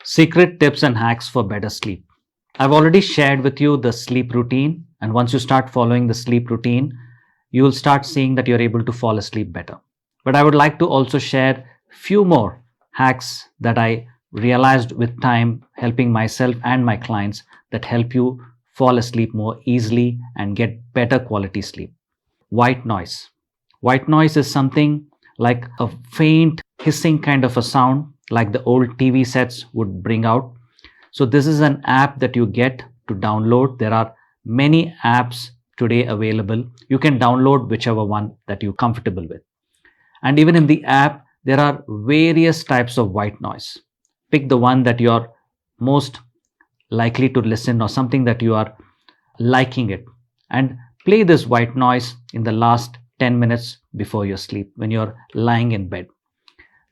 Secret tips and hacks for better sleep. I've already shared with you the sleep routine, and once you start following the sleep routine, you will start seeing that you're able to fall asleep better. But I would like to also share few more hacks that I realized with time, helping myself and my clients, that help you fall asleep more easily and get better quality sleep. White noise. White noise is something like a faint hissing kind of a sound, like the old TV sets would bring out. So, this is an app that you get to download. There are many apps today available. You can download whichever one that you're comfortable with. And even in the app, there are various types of white noise. Pick the one that you're most likely to listen, or something that you are liking it, and play this white noise in the last 10 minutes before your sleep when you're lying in bed.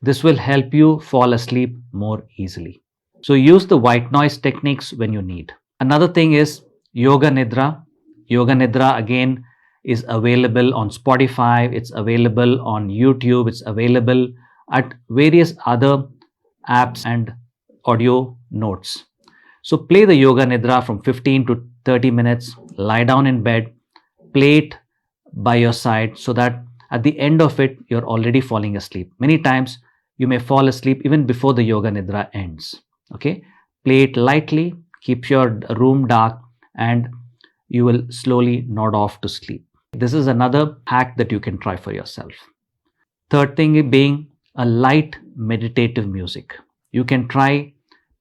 This will help you fall asleep more easily. So use the white noise techniques when you need. Another thing is Yoga Nidra. Yoga Nidra again is available on Spotify, it's available on YouTube, it's available at various other apps and audio notes. So play the Yoga Nidra from 15 to 30 minutes, lie down in bed, play it by your side so that at the end of it, you're already falling asleep. Many times you may fall asleep even before the Yoga Nidra ends. Okay, play it lightly, keep your room dark, and you will slowly nod off to sleep. This is another hack that you can try for yourself. Third thing being a light meditative music. You can try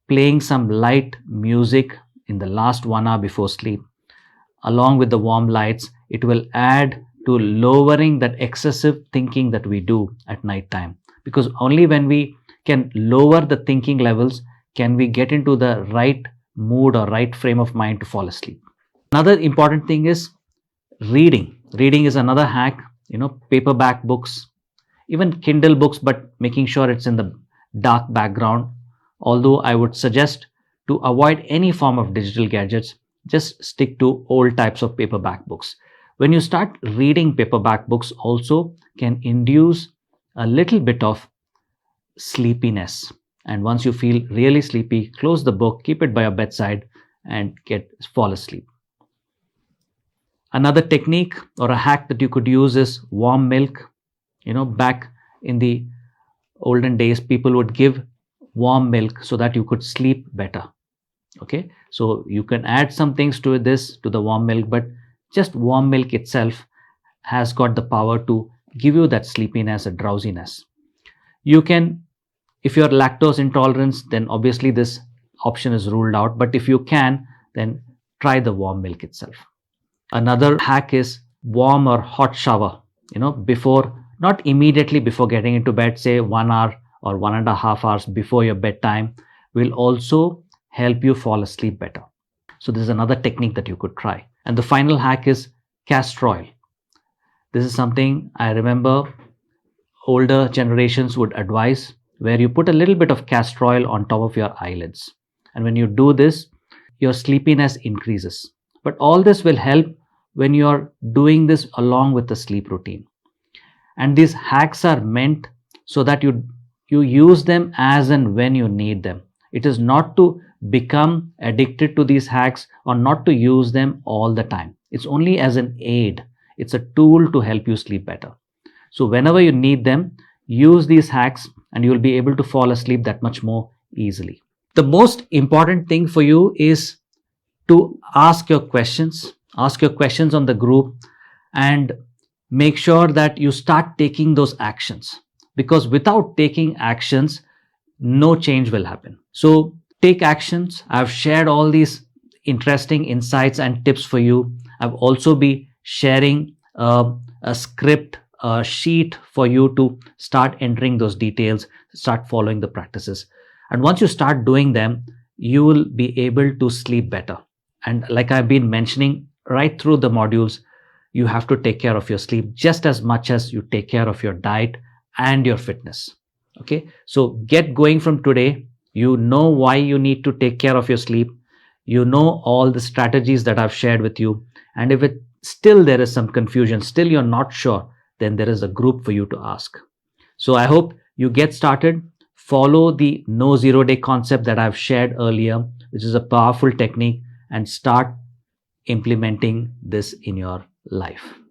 playing some light music in the last 1 hour before sleep. Along with the warm lights, it will add to lowering that excessive thinking that we do at night time. Because only when we can lower the thinking levels can we get into the right mood or right frame of mind to fall asleep. Another important thing is reading. Reading is another hack, paperback books, even Kindle books, but making sure it's in the dark background. Although I would suggest to avoid any form of digital gadgets, just stick to old types of paperback books. When you start reading paperback books, also can induce a little bit of sleepiness. And once you feel really sleepy, close the book, keep it by your bedside, and fall asleep. Another technique or a hack that you could use is warm milk. Back in the olden days, people would give warm milk so that you could sleep better. Okay, so you can add some things to the warm milk, but just warm milk itself has got the power to give you that sleepiness, a drowsiness. You can, if you're lactose intolerant, then obviously this option is ruled out, but if you can, then try the warm milk itself. Another hack is warm or hot shower, not immediately before getting into bed, say 1 hour or 1.5 hours before your bedtime, will also help you fall asleep better. So this is another technique that you could try. And the final hack is castor oil. This is something I remember older generations would advise, where you put a little bit of castor oil on top of your eyelids. And when you do this, your sleepiness increases. But all this will help when you're doing this along with the sleep routine. And these hacks are meant so that you use them as and when you need them. It is not to become addicted to these hacks or not to use them all the time. It's only as an aid. It's a tool to help you sleep better. So whenever you need them, use these hacks and you'll be able to fall asleep that much more easily. The most important thing for you is to ask your questions on the group, and make sure that you start taking those actions, because without taking actions, no change will happen. So take actions. I've shared all these interesting insights and tips for you. I've also been sharing a script, a sheet for you to start entering those details, start following the practices. And once you start doing them, you will be able to sleep better. And like I've been mentioning right through the modules, you have to take care of your sleep just as much as you take care of your diet and your fitness. Okay, so get going from today. You know why you need to take care of your sleep. You know all the strategies that I've shared with you. And if still there is some confusion, still you're not sure, then there is a group for you to ask. So I hope you get started, follow the no 0 day concept that I've shared earlier, which is a powerful technique, and start implementing this in your life.